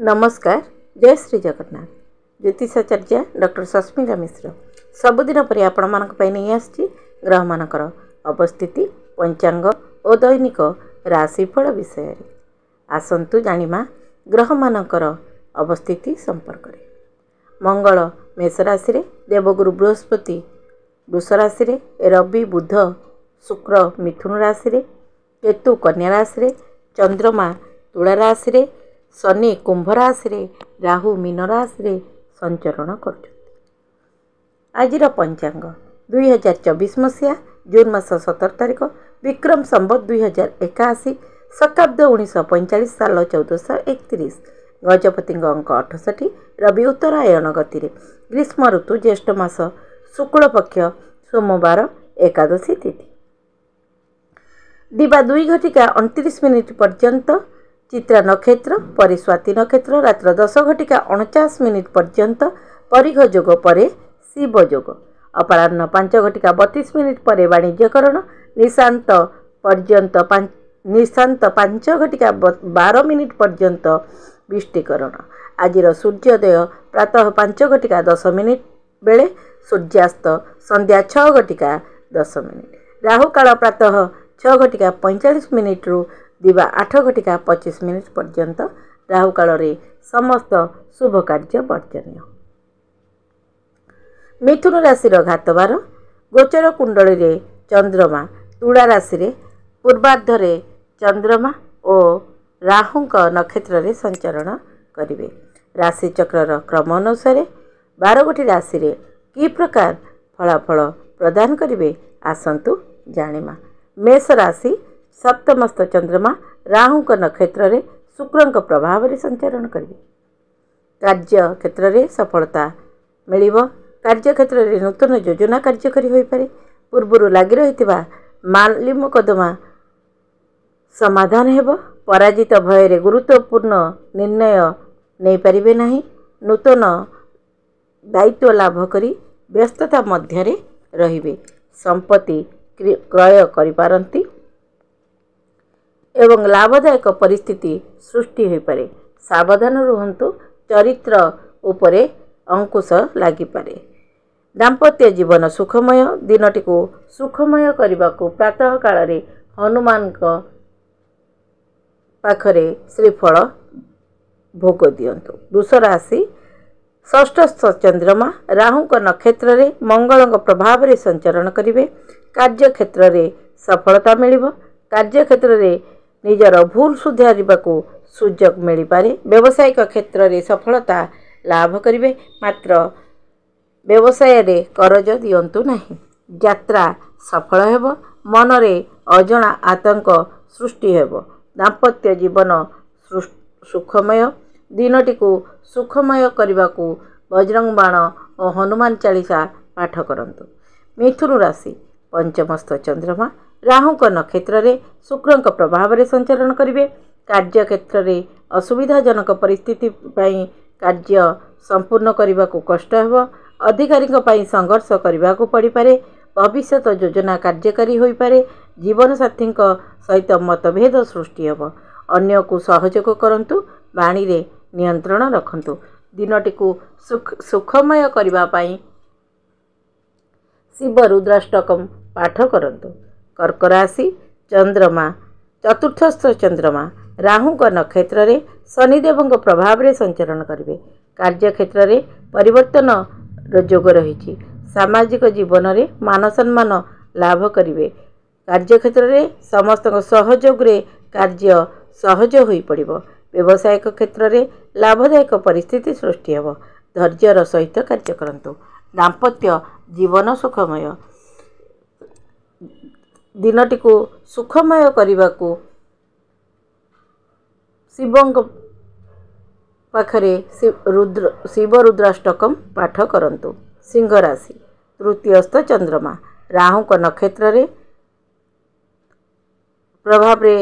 नमस्कार। जय श्री जगन्नाथ। ज्योतिषाचार्य डॉक्टर सस्मिता मिश्र सबुदिन पर आपण नहीं आसी ग्रह मानकर अवस्थिति पंचांग और दैनिक राशिफल विषय आसतु जानिमा ग्रह मानकर अवस्थिति संपर्क में। मंगल मेष राशि रे, देवगुरु बृहस्पति वृष राशि रे, रवि बुध शुक्र मिथुन राशि रे, केतु कन्या राशि रे, चंद्रमा तुला राशि रे, शनि कुंभ राशि रे, राहु मीन राशि रे संचरण कर। आजिर पंचांग 2024 मसीहा जून मास 17 तारिख विक्रम संवत 2081 शकाब्द 1945 साल 1431 गजपति अंक 68 रवि उत्तरायण गति ग्रीष्म ऋतु ज्येष्ठ मास शुक्ल पक्ष सोमवार एकादशी तिथि दिवा 2 घटिका 29 मिनिट पर्यंत चित्रा नक्षत्र परिस्वाति नक्षत्र रात्र 10 घटिका 49 मिनिट पर्यंत परिघ योग परे शिव योग अपराह्न 5 घटिका 32 मिनिट पर वाणिज्यकरण निशांत 5 घटिका 12 मिनिट पर्यंत विष्टिकरण। आजिर सूर्योदय प्रातः 5 घटिका 10 मिनिट बेले सूर्यास्त संध्या 6 घटिका 10 मिनिट राहु काल प्रातः 6 घटिका 45 मिनिट रु दिवा 8 घटिका 25 मिनिट पर्यंत राहु काल रे समस्त शुभ कार्य वर्जनीय। मिथुन राशि घातवार गोचर कुंडली रे चंद्रमा तुला राशि रे पूर्वार्ध रे चंद्रमा और राहुंक नक्षत्र रे संचरण करिवे। राशि चक्र क्रम अनुसार 12 गोटी राशि रे की प्रकार फलाफल प्रदान करिवे आसंतु जानिमा। मेष राशि सप्तमस्थ चंद्रमा राहुंक नक्षत्र रे शुक्रंक प्रभाव रे संचरण करिवे। कार्य क्षेत्र रे सफलता मिलिबो। कार्य क्षेत्र रे नूतन योजना कार्यकारी होई पारे। पूर्वरु लागि रहितबा माली मुकदमा समाधान हेबो। पराजित भय रे गुरुत्वपूर्ण निर्णय नै परिबे नाही। नूतन दायित्व लाभ करी व्यस्तता मध्य रे रहिबे। संपत्ति क्रय करि पारंती एवं लाभदायक परिस्थिति सृष्टि हो पारे। सावधान रुहंतु। चरित्र उपरे अंकुश लागि पारे। दाम्पत्य जीवन सुखमय दिनटी को सुखमय करने को प्रातः काल रे हनुमान पाखरे श्रीफल भोग दियंतु। वृष राशि षष्ठस्थ चंद्रमा राहुंक नक्षत्र रे मंगल प्रभाव रे संचरण करिवे। कार्य क्षेत्र रे सफलता मिलिबो। कार्य क्षेत्र रे निजर भूल सुधारिबा को सुजोग मिल पारे। व्यावसायिक क्षेत्र रे सफलता लाभ करिवे। मात्र व्यवसाय रे करज दियंतु नहीं। यात्रा सफल हेबो। मन रे अजणा आतंक सृष्टि हेबो। दाम्पत्य जीवन सुखमय दिनटी को सुखमय करने को बजरंग बाण और हनुमान चालीसा पाठ करंतु। मिथुन राशि पंचमस्थ चंद्रमा राहुंक नक्षत्र रे शुक्रंक प्रभाव रे संचरण करिवे। कार्य क्षेत्र रे असुविधाजनक परिस्थिति पई कार्य संपूर्ण करने को कष्ट हेबो। अधिकारी संघर्ष करने को पड़ पारे। भविष्यत योजना कार्यकारी होई पारे। जीवन साथी सहित मतभेद सृष्टि हेबो। अन्य को सहयोग करंतु। वाणी रे नियंत्रण रखंतु। दिनटी को सुखमय करबा पई शिव रुद्राष्टकम पाठ करंतु। कर्क राशि चंद्रमा चतुर्थस्थ चंद्रमा राहुंक नक्षत्र रे शनिदेव प्रभाव रे संचरण करिवे। कार्य क्षेत्र रे परिवर्तन योग रही। सामाजिक जीवन रे मान सम्मान लाभ करिवे। कार्य क्षेत्र रे समस्त सहयोग रे कार्य सहज होई पड़िबो। व्यवसायिक क्षेत्र रे लाभदायक परिस्थिति सृष्टि हेबो। धैर्यर सहित कार्य करंतु। दाम्पत्य जीवन सुखमय दिनटी को सुखमय करने को शिवंक पाखरे शिव रुद्राष्टकम पाठ करंतु। सिंह राशि तृतीयस्थ चंद्रमा राहुंक नक्षत्र रे प्रभाव रे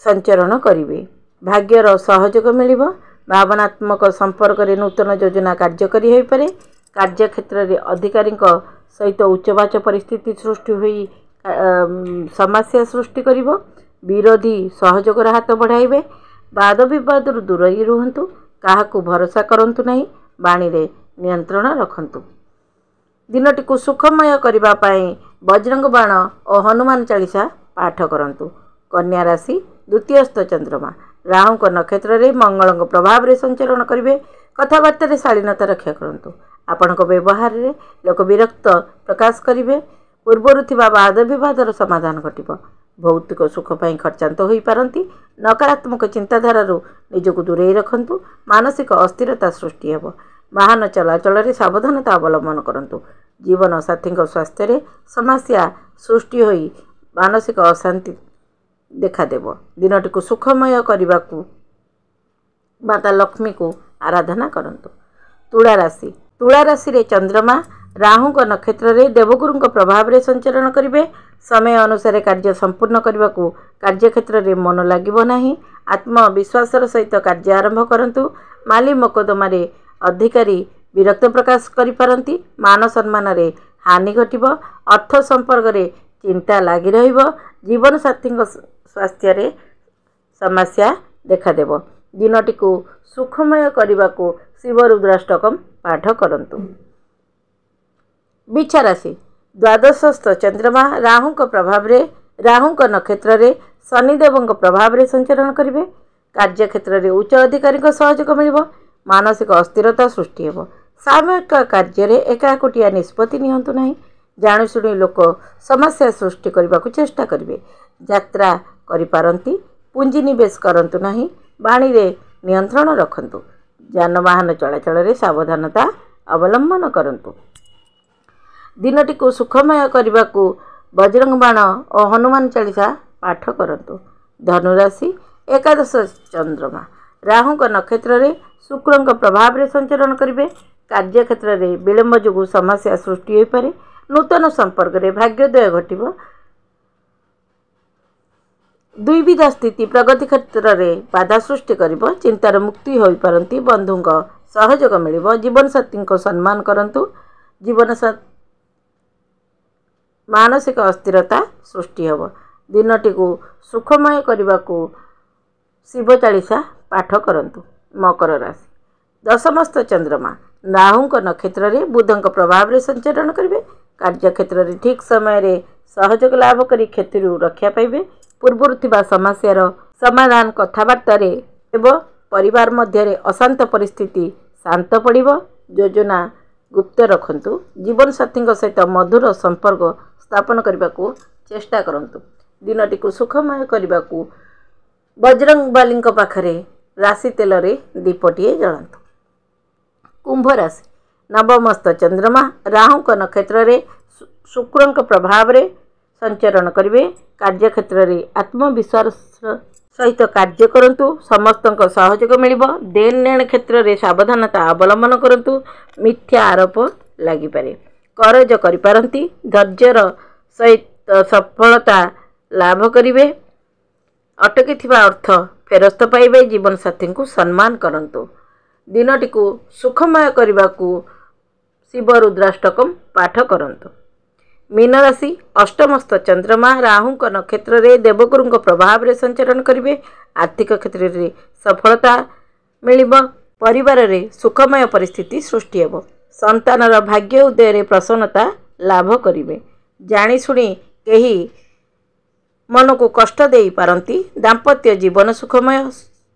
संचरण करिवे। भाग्यर सहयोग मिलिबो। भावनात्मक संपर्क रे नूतन योजना कार्यकारी होई पारे। कार्य क्षेत्र रे अधिकारी सहित उच्चवाच परिस्थिति सृष्टि होई समस्या सृष्टि करिवो। विरोधी सहयोगर हाथ बढ़ाइबे। वाद विवाद दूरई रुहंतु, काहाकू भरोसा करंतु नहीं, बाणी रे नियंत्रण रखंतु। दिनटी को सुखमय करबा पाई बजरंग बाण और हनुमान चालीसा पाठ करंतु। कन्या राशि द्वितीयस्थ चंद्रमा राहु को नक्षत्र रे मंगल प्रभाव रे संचरण करिवे। कथाबार्ता शालीनता रक्षा करंतु। आपण व्यवहार रे लोक विरक्त प्रकाश करिवे। पूर्वर थिबा वाद विवादर समाधान घटिब। भौतिक सुख पाई खर्चांत होई पारंती। नकारात्मक चिंताधारा निजको दूरेई रखंतु। मानसिक अस्थिरता सृष्टि हेब। वाहन चलाचल रे सावधानता अवलंबन करंतु। जीवन साथी स्वास्थ्य रे समस्या सृष्टि होई मानसिक अशांति देखादेव। दिनटी को सुखमय करने को माता लक्ष्मी को आराधना करंतु। तुला राशि रे चंद्रमा राहु को नक्षत्र रे देवगुरु प्रभाव रे संचरण करिवे। समय अनुसार कार्य संपूर्ण करने को कार्यक्षेत्र रे मन लागिबो नाही। आत्मविश्वासर सहित कार्य आरंभ करंतु। माली मकदमा रे अधिकारी विरक्त प्रकाश करि पारंती। मान सम्मान रे हानि घटिब। अर्थ संपर्क रे चिंता लागी रहिब। जीवन साथी स्वास्थ्य रे समस्या देखादेव। दिनटी को सुखमय करने को शिव रुद्राष्टकम पाठ करंतु। बिच्छा राशि द्वादशस्थ चंद्रमा राहु को प्रभाव रे राहु को नक्षत्र रे शनिदेव प्रभाव रे संचरण करिवे। कार्यक्षेत्र रे उच्च अधिकारी सहयोग मिलिब। मानसिक अस्थिरता सृष्टि हेब। सामूहिक कार्य रे एकाकोटिया निष्पत्ति नियंतु नहीं। जाणुशुणी लोक समस्या सृष्टि करने को चेष्टा करिवे। यात्रा करि पारंती। पुंजी निवेश करंतु नहीं। बाणी रे नियंत्रण रखंतु। जानवाहन चलाचल रे सावधानता अवलंबन करंतु। दिनटी को सुखमय करने को बजरंग बाण और हनुमान चालीसा पाठ करंतु। धनुराशि एकादश चंद्रमा राहु को नक्षत्र रे शुक्र प्रभाव रे संचरण करिवे। कार्यक्षेत्र रे विलंब जोगु समस्या सृष्टि होई पारे। नूतन संपर्क रे भाग्योदय घटिब। द्विविध स्थिति प्रगति क्षेत्र रे बाधा सृष्टि करिब। चिंतार मुक्ति होई पारंती। बंधुंक सहयोग मिलिब। जीवन साथी को सम्मान करंतु। जीवन मानसिक अस्थिरता सृष्टि हेब। दिनटी को सुखमय करने को शिव चालीसा पाठ करंतु। मकर राशि दशमस्थ चंद्रमा राहु को नक्षत्र रे बुध प्रभाव रे संचरण करिवे। कार्यक्षेत्र रे ठीक समय रे सहयोग लाभ करी क्षति रक्षा पाइबे। पूर्वर थिबा समस्यार समाधान कथाबार्ता रे एवं परिवार मध्य रे अशांत परिस्थिति शांत पड़िबो। योजना गुप्त रखंतु। जीवन साथी सहित मधुर संपर्क स्थापन करने को चेष्टा करंतु। दिनटी को सुखमय करने को बजरंग बाली पाखरे राशि तेल रे दीपटीए जलांतु। कुंभ राशि नवमस्थ चंद्रमा राहु को नक्षत्र रे शुक्र प्रभाव रे संचरण करिवे। कार्यक्षेत्र रे आत्मविश्वास सहित कार्य करंतु। समस्त सहयोग मिलिब। देन लेन क्षेत्र रे सावधानता अवलंबन करंतु। मिथ्या आरोप लागि पारे। करज करि पारंती। धैर्यर सहित सफलता लाभ करिवे। अटकी थिबा अर्थ फेरस्त पाइबे। जीवन साथी को सम्मान करंतु। दिनटी को सुखमय करने को शिव रुद्राष्टकम पाठ करंतु। मीन राशि अष्टमस्थ चंद्रमा राहु को नक्षत्र रे देवगुरु प्रभाव रे संचरण करिवे। आर्थिक क्षेत्र रे सफलता मिलिब। परिवार रे सुखमय परिस्थिति सृष्टि हेब। संतानर भाग्य उदय रे प्रसन्नता लाभ करिवे। जानी सुनी केही मन को कष्ट दे पारंती। दाम्पत्य जीवन सुखमय।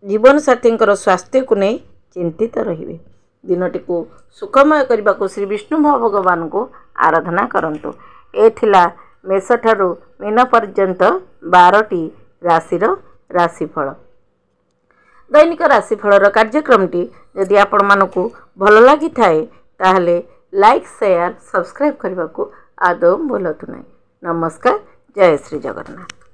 जीवन साथी स्वास्थ्य को नहीं चिंतित रहिबे। दिनटी को सुखमय करने को श्री विष्णु भगवान को आराधना करंतु। ए थिला मेष ठारू मीन पर्यंत 12टी राशिर राशिफल। दैनिक राशिफलर कार्यक्रमटी यदि आपण मानकु भल लगी थाए ताहले लाइक शेयर सब्सक्राइब करने को आदौ भूलतु नहीं। नमस्कार। जय श्री जगन्नाथ।